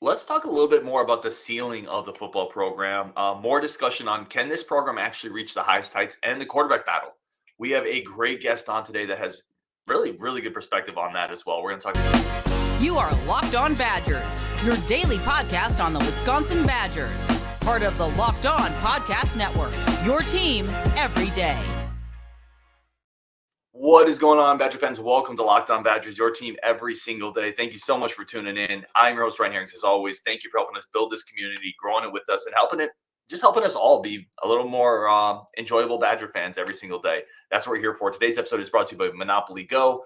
Let's talk a little bit more about the ceiling of the football program. More discussion on can this program actually reach the highest heights and the quarterback battle. We have a great guest on today that has really good perspective on that as well. We're going to talk. You are Locked On Badgers, your daily podcast on the Wisconsin Badgers. Part of the Locked On Podcast Network, your team every day. What is going on, Badger fans? Welcome to Locked On Badgers, your team every single day. Thank you so much for tuning in. I'm your host, Ryan Herrings, as always. Thank you for helping us build this community, growing it with us, and helping us all be a little more enjoyable Badger fans every single day. That's what we're here for. Today's episode is brought to you by Monopoly Go.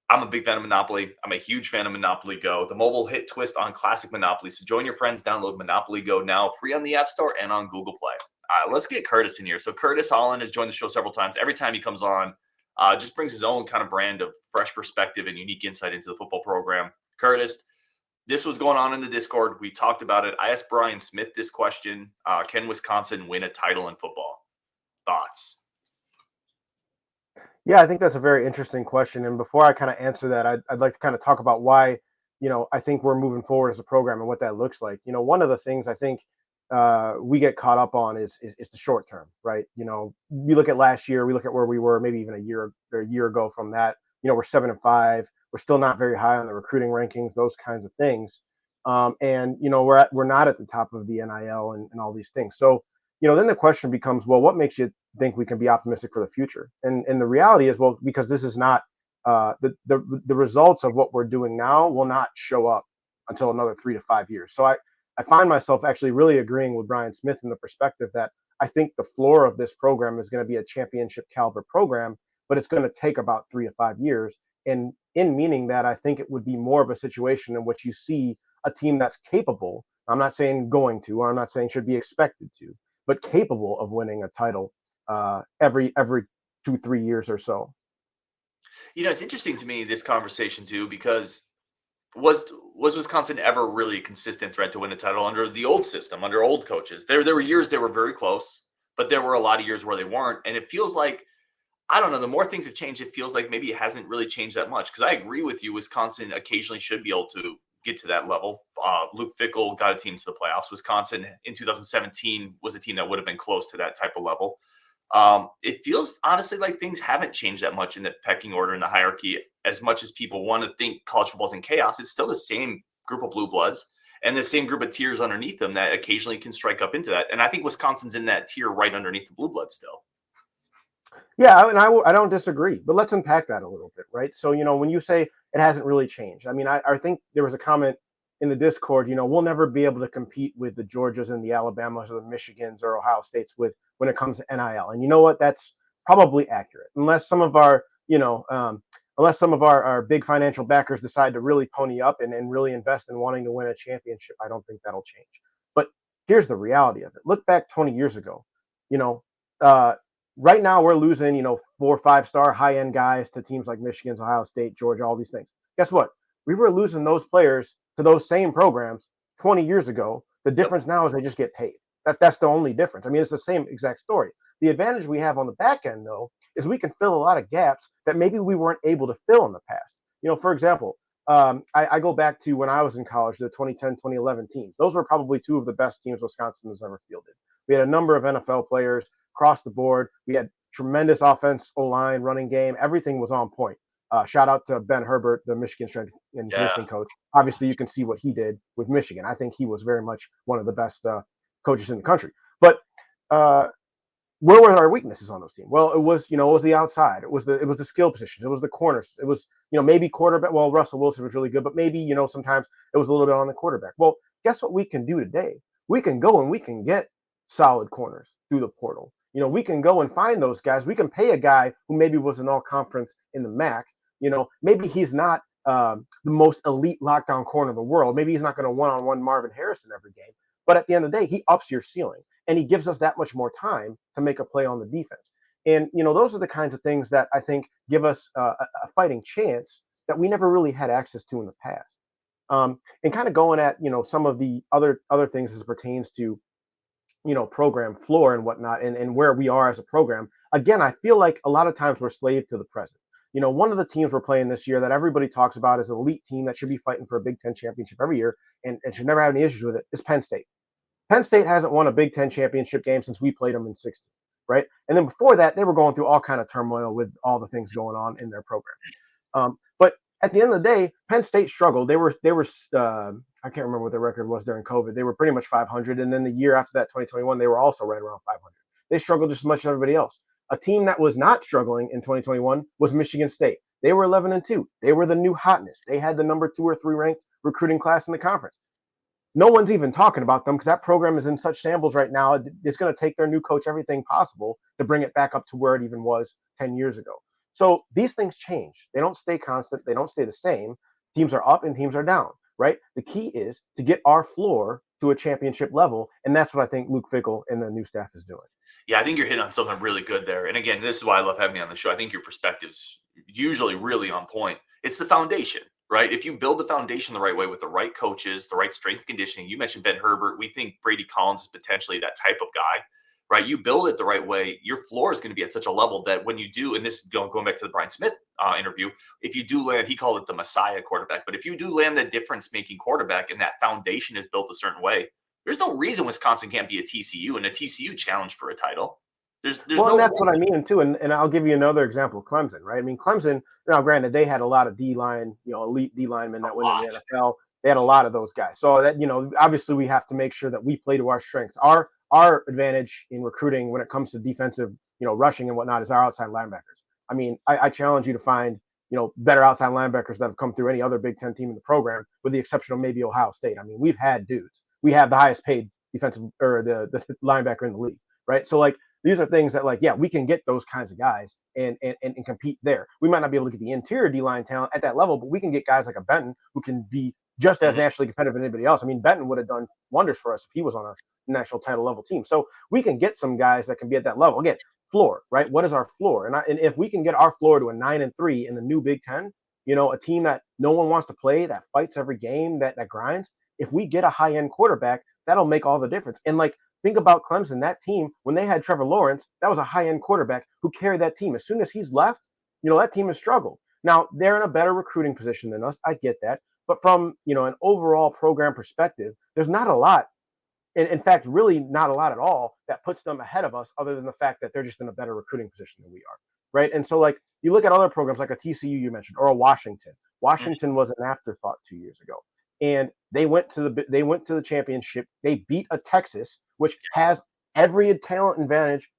I'm a big fan of Monopoly. I'm a huge fan of Monopoly Go, the mobile hit twist on classic Monopoly. So join your friends, download Monopoly Go now, free on the App Store and on Google Play. Let's get Curtis in here. So Curtis Holland has joined the show several times. Every time he comes on, just brings his own kind of brand of fresh perspective and unique insight into the football program. Curtis, this was going on in the Discord. We talked about it. I asked Brian Smith this question. Can Wisconsin win a title in football? Thoughts? Yeah, I think that's a very interesting question. And before I kind of answer that, I'd like to kind of talk about why, I think we're moving forward as a program and what that looks like. One of the things I think we get caught up on is the short term, right? We look at last year, we look at where we were maybe even a year ago from that. We're 7-5. We're still not very high on the recruiting rankings, those kinds of things. We're not at the top of the NIL and all these things. So, then the question becomes, well, what makes you think we can be optimistic for the future? And the reality is, well, because this is not the results of what we're doing now will not show up until another 3 to 5 years. So I find myself actually really agreeing with Brian Smith in the perspective that I think the floor of this program is going to be a championship caliber program, but it's going to take about 3 to 5 years. And in meaning that, I think it would be more of a situation in which you see a team that's capable. I'm not saying going to, or I'm not saying should be expected to, but capable of winning a title every 2-3 years or so. It's interesting to me, this conversation too, because was Wisconsin ever really a consistent threat to win a title under the old system, under old coaches? There were years they were very close, but there were a lot of years where they weren't. And it feels like, I don't know, the more things have changed, it feels like maybe it hasn't really changed that much. Because I agree with you, Wisconsin occasionally should be able to get to that level. Luke Fickell got a team to the playoffs. Wisconsin in 2017 was a team that would have been close to that type of level. It feels honestly like things haven't changed that much in the pecking order and the hierarchy. As much as people want to think college football's in chaos, it's still the same group of blue bloods and the same group of tiers underneath them that occasionally can strike up into that. And I think Wisconsin's in that tier right underneath the blue bloods still. Yeah, I don't disagree, but let's unpack that a little bit, right? So, when you say it hasn't really changed, I think there was a comment in the Discord, we'll never be able to compete with the Georgias and the Alabamas or the Michigans or Ohio States when it comes to NIL. And you know what? That's probably accurate, unless some of our, our big financial backers decide to really pony up and really invest in wanting to win a championship. I don't think that'll change. But here's the reality of it. Look back 20 years ago, right now we're losing, 4 or 5-star high-end guys to teams like Michigan, Ohio State, Georgia, all these things. Guess what? We were losing those players to those same programs 20 years ago. The difference now is they just get paid. That's the only difference. It's the same exact story. The advantage we have on the back end, though, is we can fill a lot of gaps that maybe we weren't able to fill in the past. For example, I go back to when I was in college, the 2010, 2011 teams. Those were probably two of the best teams Wisconsin has ever fielded. We had a number of NFL players across the board. We had tremendous offense, O-line, running game. Everything was on point. Shout out to Ben Herbert, the Michigan strength and conditioning coach. Obviously, you can see what he did with Michigan. I think he was very much one of the best coaches in the country. But where were our weaknesses on those teams? Well, it was the outside. It was the skill positions. It was the corners. It was maybe quarterback. Well, Russell Wilson was really good, but maybe sometimes it was a little bit on the quarterback. Well, guess what we can do today? We can go and we can get solid corners through the portal. We can go and find those guys. We can pay a guy who maybe was an all-conference in the MAC. Maybe he's not the most elite lockdown corner in the world. Maybe he's not going to one-on-one Marvin Harrison every game. But at the end of the day, he ups your ceiling, and he gives us that much more time to make a play on the defense. And, those are the kinds of things that I think give us a fighting chance that we never really had access to in the past. And kind of going at, some of the other things as it pertains to, program floor and whatnot, and where we are as a program. Again, I feel like a lot of times we're slave to the present. one of the teams we're playing this year that everybody talks about as an elite team that should be fighting for a Big Ten championship every year and should never have any issues with it is Penn State. Penn State hasn't won a Big Ten championship game since we played them in 16, right? And then before that, they were going through all kind of turmoil with all the things going on in their program. But at the end of the day, Penn State struggled. They were I can't remember what their record was during COVID. They were pretty much 500, and then the year after that, 2021, they were also right around 500. They struggled just as much as everybody else. A team that was not struggling in 2021 was Michigan State. They were 11-2. They were the new hotness. They had the number 2 or 3 ranked recruiting class in the conference. No one's even talking about them because that program is in such shambles right now. It's going to take their new coach everything possible to bring it back up to where it even was 10 years ago. So these things change. They don't stay constant. They don't stay the same. Teams are up and teams are down, right? The key is to get our floor to a championship level, and that's what I think Luke Fickell and the new staff is doing. Yeah, I think you're hitting on something really good there. And again, this is why I love having you on the show. I think your perspective's usually really on point. It's the foundation, right? If you build the foundation the right way with the right coaches, the right strength and conditioning, you mentioned Ben Herbert. We think Brady Collins is potentially that type of guy, right? You build it the right way, your floor is going to be at such a level that when you do, and this is going back to the Brian Smith interview, if you do land, he called it the Messiah quarterback, but if you do land the difference-making quarterback and that foundation is built a certain way, there's no reason Wisconsin can't be a TCU and a TCU challenge for a title. There's well, no that's reason. what I mean too, and I'll give you another example. Clemson, right? I mean, Clemson. Now, granted, they had a lot of D-line, elite D linemen that went in the NFL. They had a lot of those guys. So that obviously, we have to make sure that we play to our strengths. Our advantage in recruiting when it comes to defensive, rushing and whatnot is our outside linebackers. I mean, I challenge you to find, better outside linebackers that have come through any other Big Ten team in the program, with the exception of maybe Ohio State. I mean, we've had dudes. We have the highest paid defensive or the linebacker in the league, right? So these are things that we can get those kinds of guys and compete there. We might not be able to get the interior D-line talent at that level, but we can get guys like a Benton who can be just as nationally competitive as anybody else. I mean, Benton would have done wonders for us if he was on a national title level team. So we can get some guys that can be at that level. Again, floor, right? What is our floor? And if we can get our floor to a 9-3 in the new Big Ten, a team that no one wants to play, that fights every game, that grinds, if we get a high-end quarterback, that'll make all the difference. And think about Clemson, that team, when they had Trevor Lawrence, that was a high-end quarterback who carried that team. As soon as he's left, that team has struggled. Now, they're in a better recruiting position than us. I get that. But from, an overall program perspective, there's not a lot, in fact, really not a lot at all that puts them ahead of us other than the fact that they're just in a better recruiting position than we are, right? And so, you look at other programs like a TCU you mentioned or a Washington. Washington was an afterthought 2 years ago. And they went to the championship. They beat a Texas, which has every talent advantage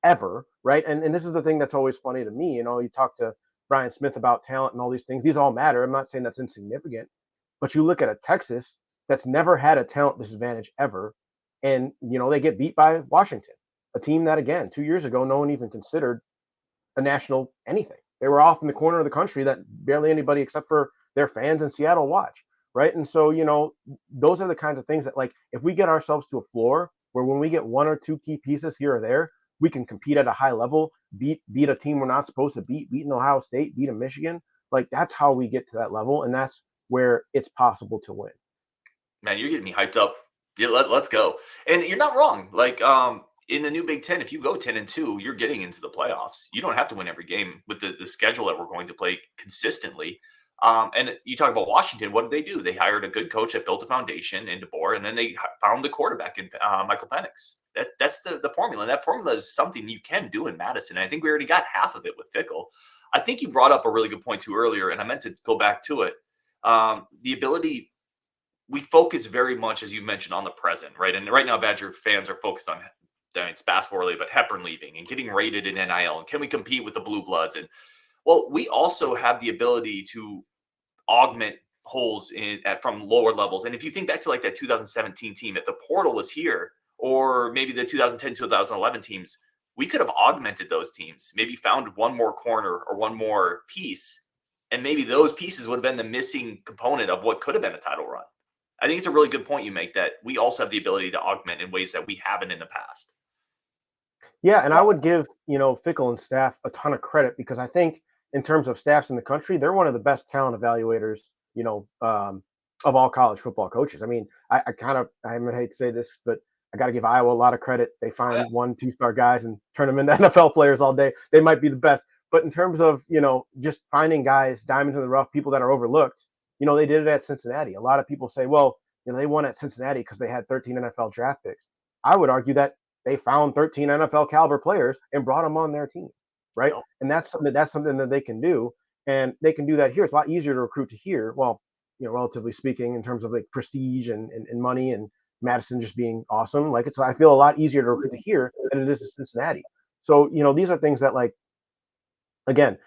ever, right? And this is the thing that's always funny to me. You talk to Brian Smith about talent and all these things. These all matter. I'm not saying that's insignificant, but you look at a Texas that's never had a talent disadvantage ever, and they get beat by Washington, a team that, again, 2 years ago, no one even considered a national anything. They were off in the corner of the country that barely anybody except for their fans in Seattle watch. Right. And so, those are the kinds of things that, if we get ourselves to a floor where when we get 1 or 2 key pieces here or there, we can compete at a high level, beat a team we're not supposed to beat an Ohio State, beat a Michigan. That's how we get to that level. And that's where it's possible to win. Man, you're getting me hyped up. Yeah, let's go. And you're not wrong. In the new Big Ten, if you go 10-2, you're getting into the playoffs. You don't have to win every game with the schedule that we're going to play consistently. And you talk about Washington, what did they do? They hired a good coach that built a foundation in DeBoer, and then they found the quarterback in Michael Penix. That's the formula. And that formula is something you can do in Madison. And I think we already got half of it with Fickell. I think you brought up a really good point too earlier, and I meant to go back to it. The ability, we focus very much, as you mentioned, on the present, right? And right now, Badger fans are focused on, it's basketball related, but Hepburn leaving and getting rated in NIL. And can we compete with the Blue Bloods? And well, we also have the ability to augment holes from lower levels. And if you think back to that 2017 team, if the portal was here, or maybe the 2010, 2011 teams, we could have augmented those teams, maybe found one more corner or one more piece. And maybe those pieces would have been the missing component of what could have been a title run. I think it's a really good point you make that we also have the ability to augment in ways that we haven't in the past. Yeah. And I would give, Fickell and staff a ton of credit because I think, in terms of staffs in the country, they're one of the best talent evaluators, of all college football coaches. I mean, I hate to say this, but I got to give Iowa a lot of credit. They find 1-2 star guys and turn them into NFL players all day. They might be the best. But in terms of, just finding guys, diamonds in the rough, people that are overlooked, they did it at Cincinnati. A lot of people say, well, they won at Cincinnati because they had 13 NFL draft picks. I would argue that they found 13 NFL caliber players and brought them on their team, right? And that's something that they can do, and they can do that here. It's a lot easier to recruit to here. Well, relatively speaking, in terms of like prestige and money and Madison just being awesome. Like I feel a lot easier to recruit to here than it is to Cincinnati. So, these are things that, like, again,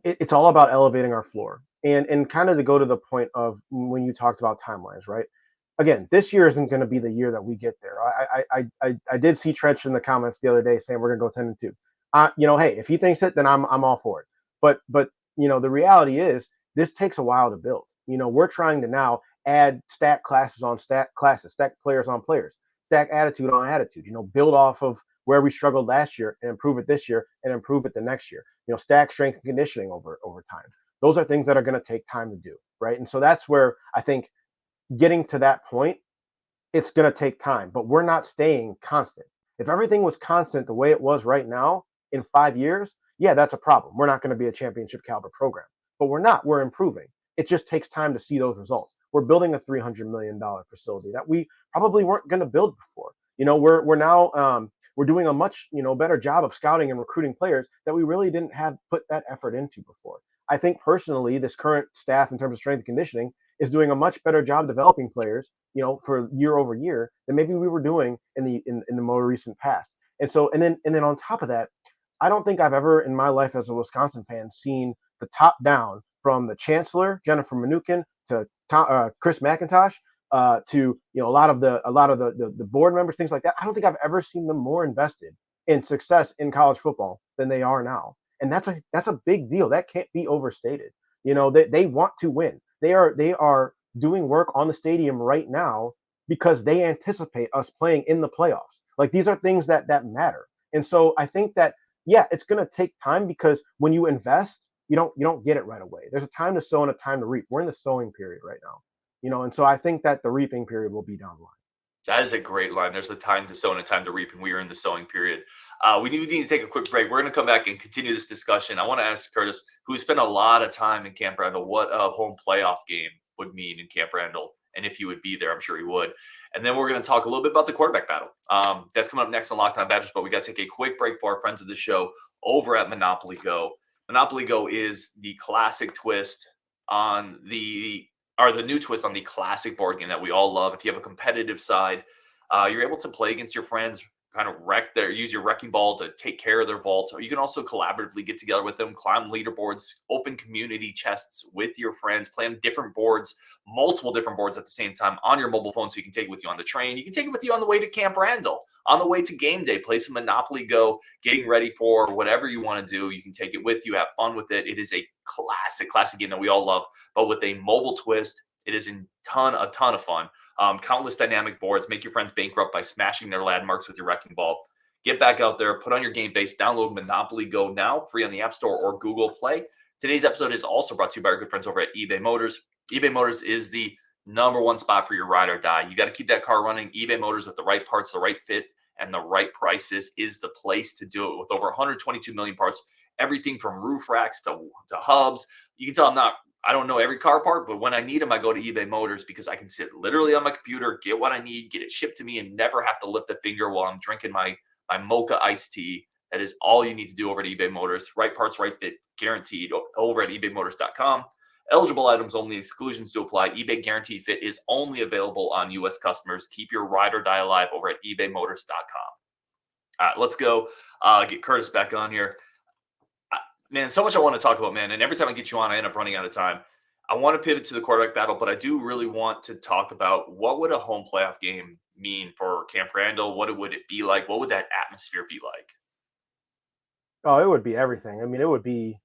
it's all about elevating our floor. And kind of to go to the point of when you talked about timelines, right? Again, this year isn't going to be the year that we get there. I did see Trench in the comments the other day saying we're going to go 10-2. Hey, if he thinks it, then I'm all for it. But the reality is this takes a while to build. We're trying to now add stack classes on stack classes, stack players on players, stack attitude on attitude. Build off of where we struggled last year and improve it this year and improve it the next year. Stack strength and conditioning over time. Those are things that are going to take time to do, right? And so that's where I think getting to that point, it's going to take time, but we're not staying constant. If everything was constant the way it was right now in 5 years, yeah, that's a problem. We're not going to be a championship caliber program, but we're not. We're improving. It just takes time to see those results. We're building a $300 million facility that we probably weren't going to build before. We're now we're doing a much better job of scouting and recruiting players that we really didn't have put that effort into before. I think personally, this current staff in terms of strength and conditioning is doing a much better job developing players, for year over year than maybe we were doing in the more recent past. And so, and then on top of that, I don't think I've ever in my life as a Wisconsin fan seen the top down from the chancellor Jennifer Mnuchin to Chris McIntosh to a lot of the board members, things like that. I don't think I've ever seen them more invested in success in college football than they are now, and that's a big deal. That can't be overstated. They want to win. They are doing work on the stadium right now because they anticipate us playing in the playoffs. Like, these are things that matter. And so I think that, yeah, it's going to take time because when you invest, you don't get it right away. There's a time to sow and a time to reap. We're in the sowing period right now, and so I think that the reaping period will be down the line. That is a great line. There's a time to sow and a time to reap, and we are in the sowing period. We need to take a quick break. We're going to come back and continue this discussion. I want to ask Curtis, who spent a lot of time in Camp Randall, what a home playoff game would mean in Camp Randall, and if he would be there. I'm sure he would. And then we're going to talk a little bit about the quarterback battle. That's coming up next on Locked On Badgers, but we got to take a quick break for our friends of the show over at Monopoly Go. Monopoly Go is the classic twist on the new twist on the classic board game that we all love. If you have a competitive side, you're able to play against your friends, kind of use your wrecking ball to take care of their vault. Or you can also collaboratively get together with them, climb leaderboards, open community chests with your friends, play on different boards, multiple different boards at the same time on your mobile phone, so you can take it with you on the train. You can take it with you on the way to Camp Randall, on the way to game day, play some Monopoly Go, getting ready for whatever you want to do. You can take it with you, have fun with it. It is a classic game that we all love, but with a mobile twist. It is a ton of fun. Countless dynamic boards. Make your friends bankrupt by smashing their landmarks with your wrecking ball. Get back out there. Put on your game face. Download Monopoly Go now, free on the App Store or Google Play. Today's episode is also brought to you by our good friends over at eBay Motors. eBay Motors is the number one spot for your ride or die. You got to keep that car running. eBay Motors, with the right parts, the right fit, and the right prices, is the place to do it. With over 122 million parts, everything from roof racks to hubs. You can tell I don't know every car part, but when I need them, I go to eBay Motors because I can sit literally on my computer, get what I need, get it shipped to me, and never have to lift a finger while I'm drinking my mocha iced tea. That is all you need to do over at eBay Motors. Right parts, right fit, guaranteed over at ebaymotors.com. Eligible items only, exclusions to apply. eBay Guaranteed Fit is only available on U.S. customers. Keep your ride or die alive over at ebaymotors.com. All right, let's go get Curtis back on here. Man, so much I want to talk about, man. And every time I get you on, I end up running out of time. I want to pivot to the quarterback battle, but I do really want to talk about what would a home playoff game mean for Camp Randall? What would it be like? What would that atmosphere be like? Oh, it would be everything. I mean, it would be,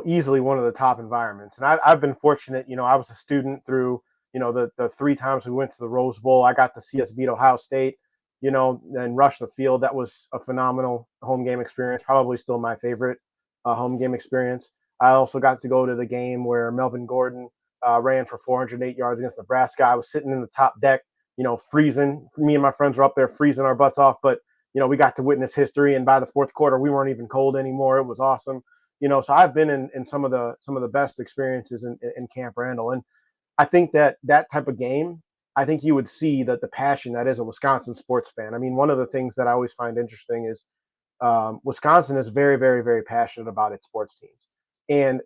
easily one of the top environments. And I've been fortunate. I was a student through, the 3 times we went to the Rose Bowl. I got to see us beat Ohio State, and rush the field. That was a phenomenal home game experience. Probably still my favorite home game experience. I also got to go to the game where Melvin Gordon ran for 408 yards against Nebraska. I was sitting in the top deck, freezing. Me and my friends were up there freezing our butts off, but we got to witness history. And by the fourth quarter, we weren't even cold anymore. It was awesome. So I've been in some of the best experiences in Camp Randall, and I think that type of game, I think you would see that the passion that is a Wisconsin sports fan. I mean, one of the things that I always find interesting is Wisconsin is very, very, very passionate about its sports teams, and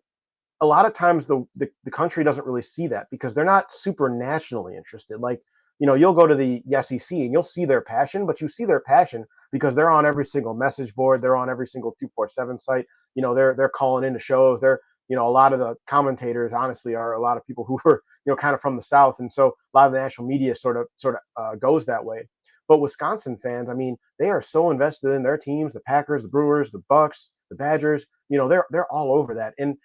a lot of times the country doesn't really see that because they're not super nationally interested. Like, you'll go to the SEC and you'll see their passion, but you see their passion because they're on every single message board, they're on every single 247 site. They're calling into shows. They're a lot of the commentators, honestly, are a lot of people who were kind of from the South, and so a lot of the national media sort of goes that way. But Wisconsin fans, I mean, they are so invested in their teams: the Packers, the Brewers, the Bucks, the Badgers. They're all over that, and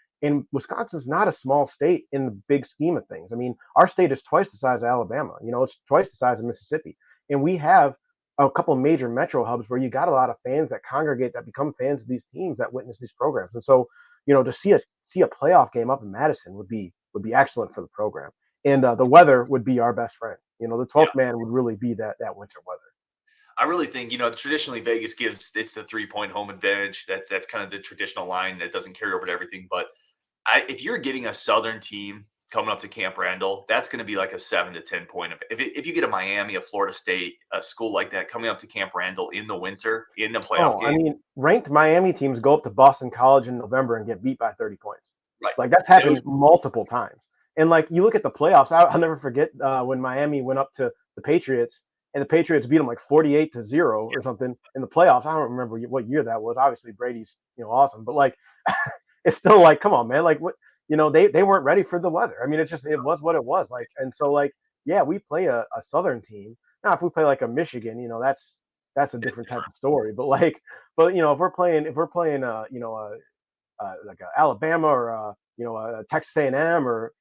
Wisconsin's not a small state in the big scheme of things. I mean, our state is twice the size of Alabama. It's twice the size of Mississippi. And we have a couple of major metro hubs where you got a lot of fans that congregate, that become fans of these teams, that witness these programs. And so, to see a playoff game up in Madison would be excellent for the program. And the weather would be our best friend. The 12th man would really be that winter weather. I really think, traditionally Vegas gives it's the 3-point home advantage. That's kind of the traditional line that doesn't carry over to everything. But if you're getting a Southern team coming up to Camp Randall, that's going to be like a 7 to 10 point. If you get a Miami, a Florida State, a school like that coming up to Camp Randall in the winter in a playoff game. I mean, ranked Miami teams go up to Boston College in November and get beat by 30 points. Right. Like, that's happened multiple times. And like, you look at the playoffs, I'll never forget when Miami went up to the Patriots and the Patriots beat them like 48-0 or something in the playoffs. I don't remember what year that was. Obviously Brady's awesome, but like it's still like, come on, man. Like, what, they weren't ready for the weather. I mean, it was what it was. Like, and so like, yeah, we play a Southern team. Now, if we play like a Michigan, that's a different type of story. But if we're playing like a Alabama or a Texas A&M or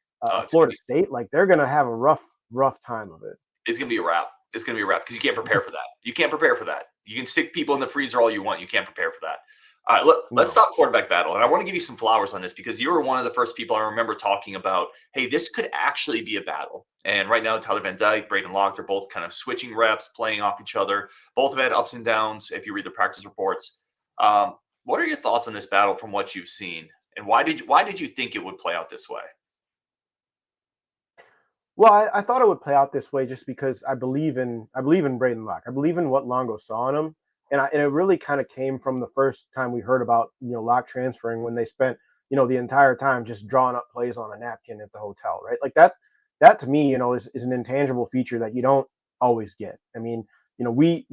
Florida State, like, they're gonna have a rough time of it. It's gonna be a wrap. It's gonna be a wrap because you can't prepare for that. You can't prepare for that. You can stick people in the freezer all you want. You can't prepare for that. All right, let's talk quarterback battle. And I want to give you some flowers on this because you were one of the first people I remember talking about, hey, this could actually be a battle. And right now, Tyler Van Dyke, Braden Locke, they're both kind of switching reps, playing off each other. Both have had ups and downs if you read the practice reports. What are your thoughts on this battle from what you've seen? And why did you think it would play out this way? Well, I thought it would play out this way just because I believe in Braden Locke. I believe in what Longo saw in him. And it really kind of came from the first time we heard about, Locke transferring, when they spent, the entire time just drawing up plays on a napkin at the hotel, right? Like that to me, is an intangible feature that you don't always get. I mean, we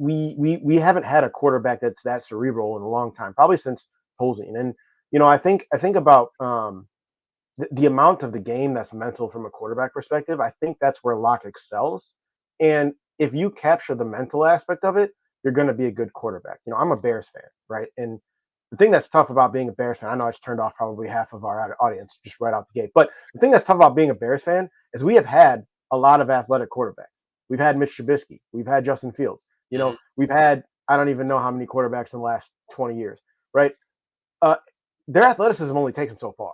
haven't had a quarterback that's that cerebral in a long time, probably since Tolzien. And, I think about the amount of the game that's mental from a quarterback perspective. I think that's where Locke excels. And if you capture the mental aspect of it, you're going to be a good quarterback. I'm a Bears fan, right? And the thing that's tough about being a Bears fan, I know I just turned off probably half of our audience just right out the gate, but the thing that's tough about being a Bears fan is we have had a lot of athletic quarterbacks. We've had Mitch Trubisky. We've had Justin Fields. We've had, I don't even know how many quarterbacks in the last 20 years, right? Their athleticism only takes them so far.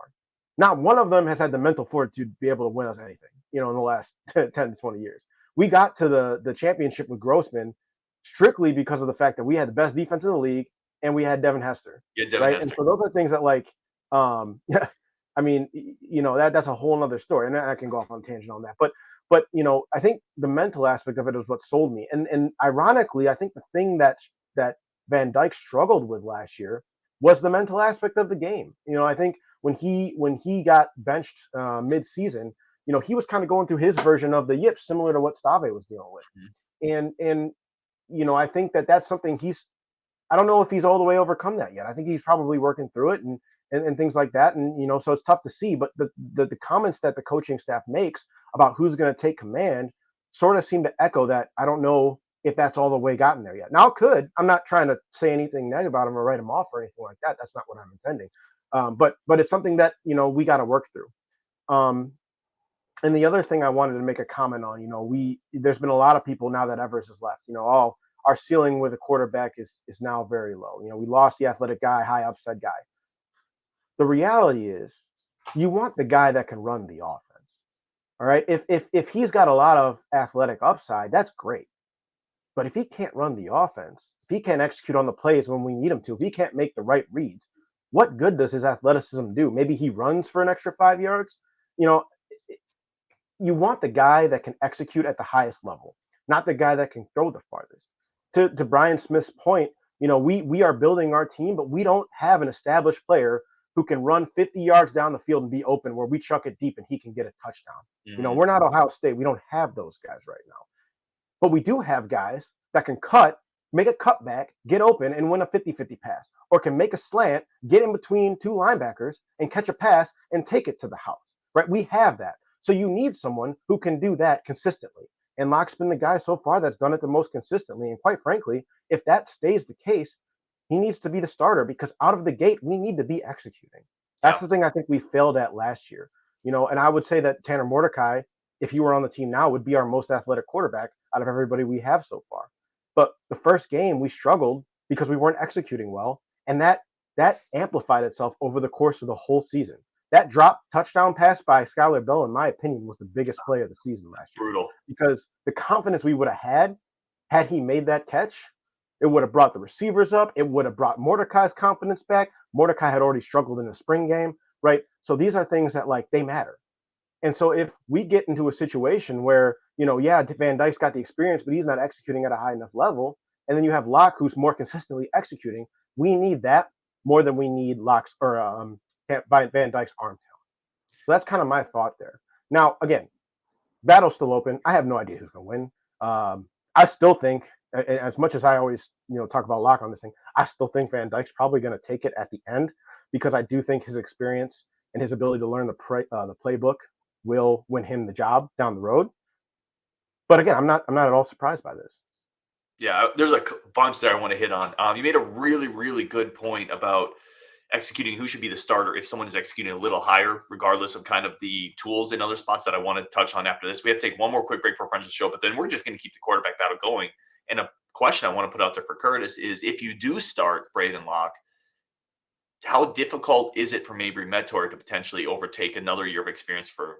Not one of them has had the mental fortitude to be able to win us anything, in the last 10 to 20 years. We got to the championship with Grossman strictly because of the fact that we had the best defense in the league and we had Devin Hester. Yeah, Devin right. Hester. And so those are things that, like, I mean, that's a whole other story. And I can go off on a tangent on that. But I think the mental aspect of it is what sold me. And ironically, I think the thing that Van Dyke struggled with last year was the mental aspect of the game. I think when he got benched mid-season, he was kind of going through his version of the yips, similar to what Stave was dealing with. Mm-hmm. And I think that's something I don't know if he's all the way overcome that yet. I think he's probably working through it and things like that. And, so it's tough to see, but the comments that the coaching staff makes about who's going to take command sort of seem to echo that. I don't know if that's all the way gotten there yet. Now it could. I'm not trying to say anything negative about him or write him off or anything like that. That's not what I'm intending. But it's something that, we got to work through. And the other thing I wanted to make a comment on, there's been a lot of people now that Evers has left, our ceiling with a quarterback is now very low. We lost the athletic guy, high upside guy. The reality is you want the guy that can run the offense. All right. If he's got a lot of athletic upside, that's great. But if he can't run the offense, if he can't execute on the plays when we need him to, if he can't make the right reads, what good does his athleticism do? Maybe he runs for an extra 5 yards. You want the guy that can execute at the highest level, not the guy that can throw the farthest. To Brian Smith's point, we are building our team, but we don't have an established player who can run 50 yards down the field and be open where we chuck it deep and he can get a touchdown. We're not Ohio State. We don't have those guys right now. But we do have guys that can cut, make a cutback, get open, and win a 50-50 pass, or can make a slant, get in between two linebackers, and catch a pass and take it to the house, right? We have that. So you need someone who can do that consistently. And Locke's been the guy so far that's done it the most consistently. And quite frankly, if that stays the case, he needs to be the starter because out of the gate, we need to be executing. That's the thing I think we failed at last year. And I would say that Tanner Mordecai, if he were on the team now, would be our most athletic quarterback out of everybody we have so far. But the first game, we struggled because we weren't executing well. And that amplified itself over the course of the whole season. That drop touchdown pass by Skylar Bell, in my opinion, was the biggest play of the season last year. Brutal. Because the confidence we would have had he made that catch, it would have brought the receivers up. It would have brought Mordecai's confidence back. Mordecai had already struggled in the spring game, right? So these are things that, they matter. And so if we get into a situation where, Van Dyke's got the experience, but he's not executing at a high enough level, and then you have Locke who's more consistently executing, we need that more than we need Locke's or Van Dyke's arm talent. So that's kind of my thought there. Now, again, battle's still open. I have no idea who's going to win. I still think, as much as I always talk about Locke on this thing, I still think Van Dyke's probably going to take it at the end because I do think his experience and his ability to learn the playbook will win him the job down the road. But again, I'm not at all surprised by this. Yeah, there's a bunch there I want to hit on. You made a really, really good point about executing who should be the starter if someone is executing a little higher, regardless of kind of the tools in other spots that I want to touch on after this. We have to take one more quick break for friends of the show, but then we're just going to keep the quarterback battle going. And a question I want to put out there for Curtis is if you do start Braden Locke, how difficult is it for Mabry Metor to potentially overtake another year of experience for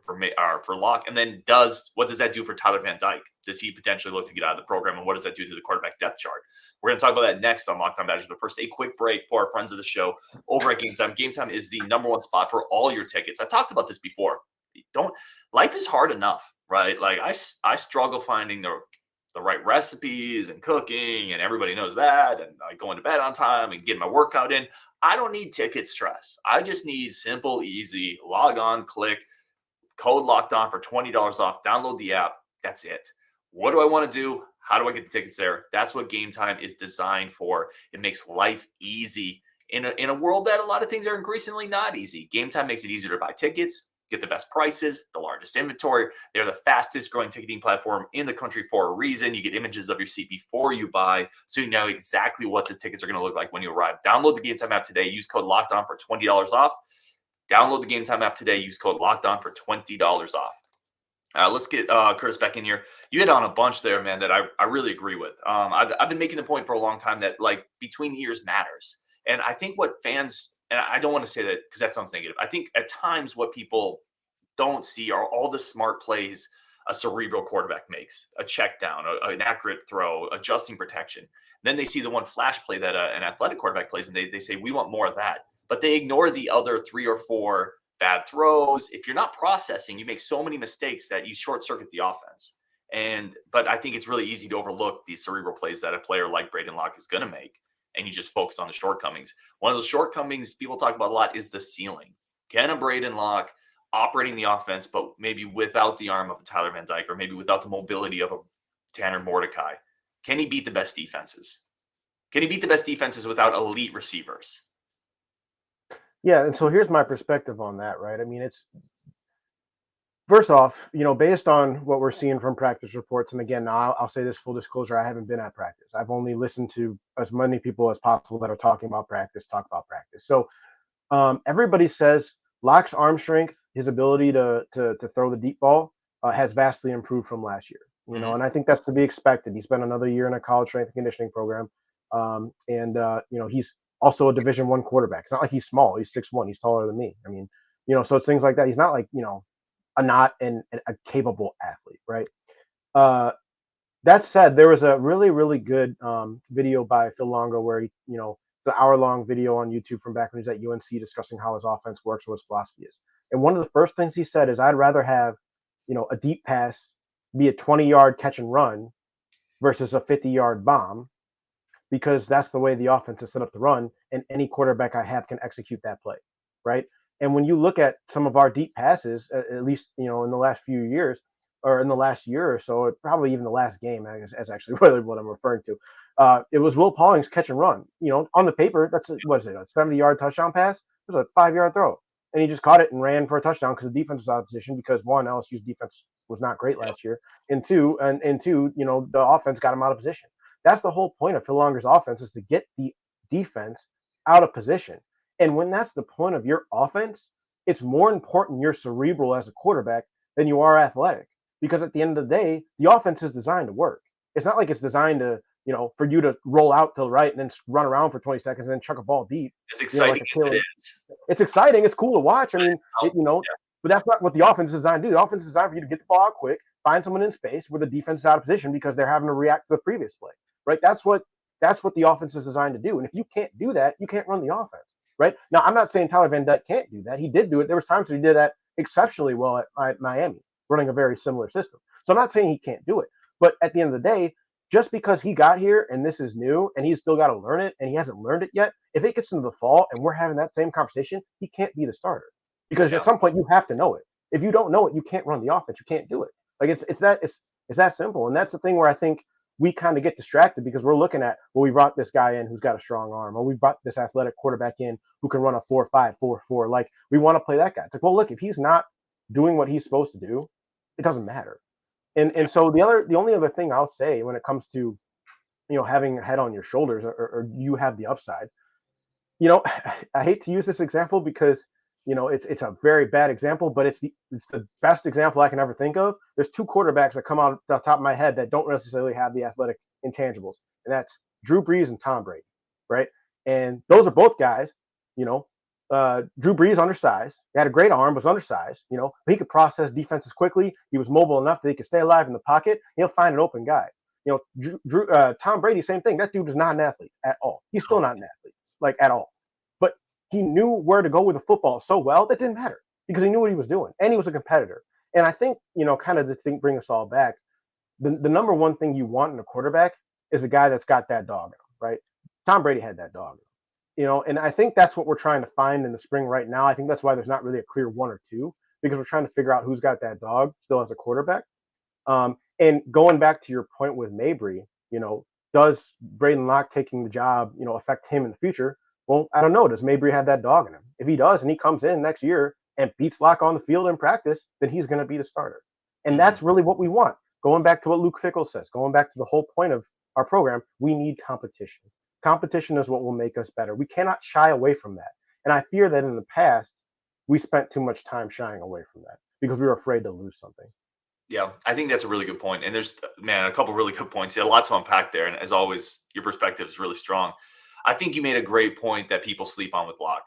Locke? And then what does that do for Tyler Van Dyke? Does he potentially look to get out of the program? And what does that do to the quarterback depth chart? We're going to talk about that next on Locked On Badgers. But first, a quick break for our friends of the show over at Game Time. Game Time is the number one spot for all your tickets. I've talked about this before. Life is hard enough, right? I struggle finding the right recipes and cooking, and everybody knows that, and going to bed on time and getting my workout in. I don't need ticket stress. I just need simple, easy, log on, click, code Locked On for $20 off, download the app. That's it. What do I want to do? How do I get the tickets there? That's what Game Time is designed for. It makes life easy in a world that a lot of things are increasingly not easy. Game Time makes it easier to buy tickets, get the best prices, the largest inventory. They're the fastest growing ticketing platform in the country for a reason. You get images of your seat before you buy, so you know exactly what the tickets are going to look like when you arrive. Download the Game Time app today. Use code Locked On for $20 off. Download the Game Time app today. Use code Locked On for $20 off. Let's get Curtis back in here. You hit on a bunch there, man, that I really agree with. I've been making the point for a long time that between the ears matters. And I think what fans, and I don't want to say that because that sounds negative. I think at times what people don't see are all the smart plays a cerebral quarterback makes, a check down, an accurate throw, adjusting protection. Then they see the one flash play that an athletic quarterback plays, and they say, we want more of that. But they ignore the other 3 or 4 bad throws. If you're not processing, you make so many mistakes that you short circuit the offense. But I think it's really easy to overlook these cerebral plays that a player like Braden Locke is going to make, and you just focus on the shortcomings. One of the shortcomings people talk about a lot is the ceiling. Can a Braden Locke operating the offense, but maybe without the arm of a Tyler Van Dyke, or maybe without the mobility of a Tanner Mordecai, can he beat the best defenses? Can he beat the best defenses without elite receivers? Yeah, and so here's my perspective on that, right? I mean, it's first off, based on what we're seeing from practice reports, and again, now I'll say this full disclosure, I haven't been at practice. I've only listened to as many people as possible that are talking about practice, talk about practice. So everybody says Locke's arm strength, his ability to throw the deep ball has vastly improved from last year, and I think that's to be expected. He spent another year in a college strength and conditioning program. He's also a Division I quarterback. It's not like he's small. He's 6'1". He's taller than me. I mean, so it's things like that. He's not like, a capable athlete, right? That said, there was a really, really good video by Phil Longo where he, It's an hour-long video on YouTube from back when he was at UNC discussing how his offense works and what his philosophy is. And one of the first things he said is, I'd rather have, a deep pass be a 20-yard catch and run versus a 50-yard bomb, because that's the way the offense is set up to run, and any quarterback I have can execute that play, right? And when you look at some of our deep passes, at least, in the last few years, or in the last year or so, probably even the last game, I guess, is actually really what I'm referring to. It was Will Pauling's catch and run. On the paper, that's a 70-yard touchdown pass? It was a 5-yard throw. And he just caught it and ran for a touchdown because the defense was out of position, because one, LSU's defense was not great last year, and two, the offense got him out of position. That's the whole point of Phil Longer's offense, is to get the defense out of position. And when that's the point of your offense, it's more important you're cerebral as a quarterback than you are athletic. Because at the end of the day, the offense is designed to work. It's not like it's designed to, for you to roll out to the right and then run around for 20 seconds and then chuck a ball deep. As exciting as it is. It's exciting. It's cool to watch. I mean, but that's not what the offense is designed to do. The offense is designed for you to get the ball out quick, find someone in space where the defense is out of position because they're having to react to the previous play, right? That's what the offense is designed to do. And if you can't do that, you can't run the offense, right? Now, I'm not saying Tyler Van Dyke can't do that. He did do it. There was times when he did that exceptionally well at Miami, running a very similar system. So I'm not saying he can't do it. But at the end of the day, just because he got here and this is new and he's still got to learn it and he hasn't learned it yet, if it gets into the fall and we're having that same conversation, he can't be the starter. Because at some point you have to know it. If you don't know it, you can't run the offense. You can't do it. Like it's that simple. And that's the thing where I think we kind of get distracted, because we're looking at, well, we brought this guy in who's got a strong arm, or we brought this athletic quarterback in who can run a 4.5, 4.4. Like, we want to play that guy. It's like, well, look, if he's not doing what he's supposed to do, it doesn't matter. And so the only other thing I'll say when it comes to, having a head on your shoulders, or you have the upside, I hate to use this example because, it's a very bad example, but it's the best example I can ever think of. There's two quarterbacks that come out the top of my head that don't necessarily have the athletic intangibles, and that's Drew Brees and Tom Brady, right? And those are both guys, Drew Brees undersized. He had a great arm, was undersized, but he could process defenses quickly. He was mobile enough that he could stay alive in the pocket. He'll find an open guy. Tom Brady, same thing. That dude is not an athlete at all. He's still not an athlete, like, at all. But he knew where to go with the football so well that didn't matter, because he knew what he was doing, and he was a competitor. And I think, kind of the thing, bring us all back, the number one thing you want in a quarterback is a guy that's got that dog in him, right? Tom Brady had that dog in him. And I think that's what we're trying to find in the spring right now. I think that's why there's not really a clear one or two, because we're trying to figure out who's got that dog still as a quarterback. And going back to your point with Mabry, does Braden Locke taking the job, affect him in the future? Well, I don't know. Does Mabry have that dog in him? If he does, and he comes in next year and beats Locke on the field in practice, then he's going to be the starter. And that's really what we want. Going back to what Luke Fickell says, going back to the whole point of our program, we need competition. Competition is what will make us better. We cannot shy away from that. And I fear that in the past, we spent too much time shying away from that because we were afraid to lose something. Yeah, I think that's a really good point. And there's, a couple really good points. You had a lot to unpack there. And as always, your perspective is really strong. I think you made a great point that people sleep on with Locke.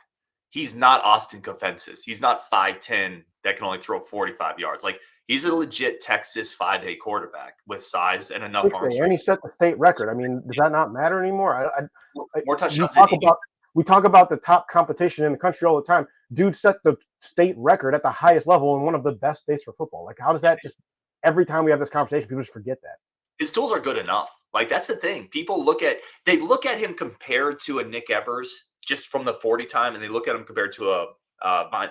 He's not Austin Kofensis. He's not 5'10" that can only throw 45 yards. Like, he's a legit Texas 5A quarterback with size and enough arm strength. And he set the state record. I mean, does that not matter anymore? More touchdowns. We talk about the top competition in the country all the time. Dude set the state record at the highest level in one of the best states for football. Like, how does that just, every time we have this conversation, people just forget that. His tools are good enough. Like, that's the thing. People look at him compared to a Nick Evers just from the 40 time, and they look at him compared to a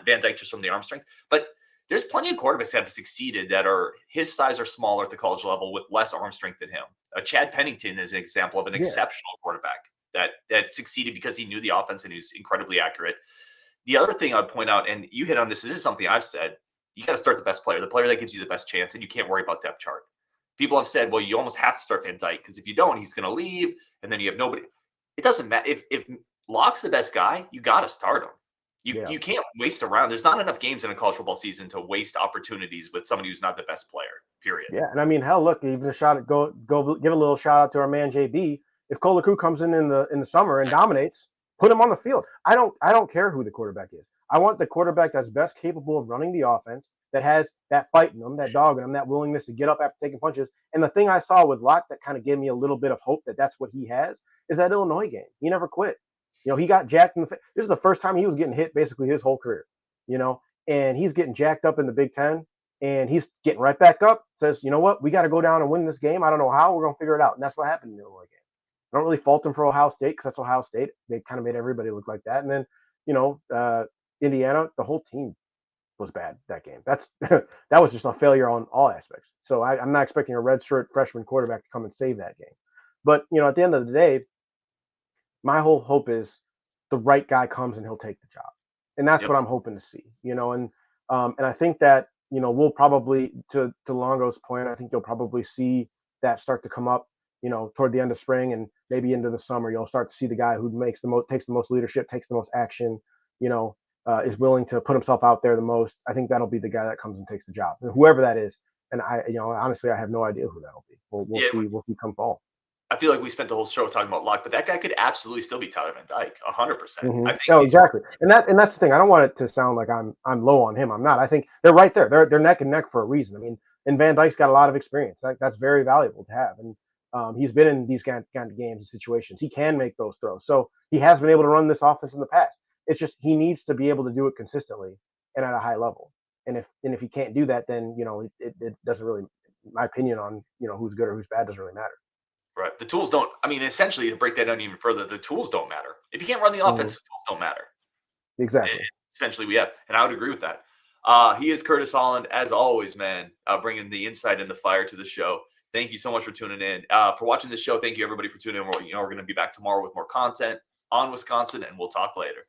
Van Dyke just from the arm strength. But there's plenty of quarterbacks that have succeeded that are his size or smaller at the college level with less arm strength than him. Chad Pennington is an example of an exceptional quarterback that succeeded because he knew the offense and he was incredibly accurate. The other thing I'd point out, and you hit on this is something I've said, you got to start the best player, the player that gives you the best chance, and you can't worry about depth chart. People have said, well, you almost have to start Van Dyke because if you don't, he's going to leave, and then you have nobody. It doesn't matter. If Locke's the best guy, you got to start him. You can't waste around. There's not enough games in a college football season to waste opportunities with somebody who's not the best player, period. Yeah, and I mean, hell, look, even a shot at go give a little shout out to our man JB. If Cole LaCroix comes in the summer and dominates, put him on the field. I don't care who the quarterback is. I want the quarterback that's best capable of running the offense, that has that fight in them, that dog in them, that willingness to get up after taking punches. And the thing I saw with Locke that kind of gave me a little bit of hope that that's what he has is that Illinois game. He never quit. You know, he got jacked in the face. This is the first time he was getting hit basically his whole career, you know, and he's getting jacked up in the Big Ten, and he's getting right back up, says, you know what, we got to go down and win this game. I don't know how, we're going to figure it out. And that's what happened in the Illinois game. I don't really fault him for Ohio State because that's Ohio State. They kind of made everybody look like that. And then, you know, Indiana, the whole team was bad that game. That was just a failure on all aspects. So I'm not expecting a redshirt freshman quarterback to come and save that game. But, you know, at the end of the day, my whole hope is the right guy comes and he'll take the job. And that's what I'm hoping to see, you know, and I think that, you know, we'll probably, to Longo's point, I think you'll probably see that start to come up, you know, toward the end of spring and maybe into the summer. You'll start to see the guy who takes the most leadership, takes the most action, you know, is willing to put himself out there the most. I think that'll be the guy that comes and takes the job, and whoever that is. And you know, honestly, I have no idea who that'll be. We'll see come fall. I feel like we spent the whole show talking about luck, but that guy could absolutely still be Tyler Van Dyke, 100%. I think exactly. And that's the thing. I don't want it to sound like I'm low on him. I'm not. I think they're right there. They're neck and neck for a reason. I mean, and Van Dyke's got a lot of experience. That's very valuable to have. And he's been in these kind of games and situations. He can make those throws. So he has been able to run this offense in the past. It's just he needs to be able to do it consistently and at a high level. And if he can't do that, then, you know, it doesn't really, my opinion on, you know, who's good or who's bad doesn't really matter. Right. The tools don't, I mean, essentially, to break that down even further, the tools don't matter. If you can't run the offense, the tools don't matter. Exactly. Essentially, yeah. And I would agree with that. He is Curtis Holland, as always, man, bringing the insight and the fire to the show. Thank you so much for tuning in. For watching this show, thank you, everybody, for tuning in. We're going to be back tomorrow with more content on Wisconsin, and we'll talk later.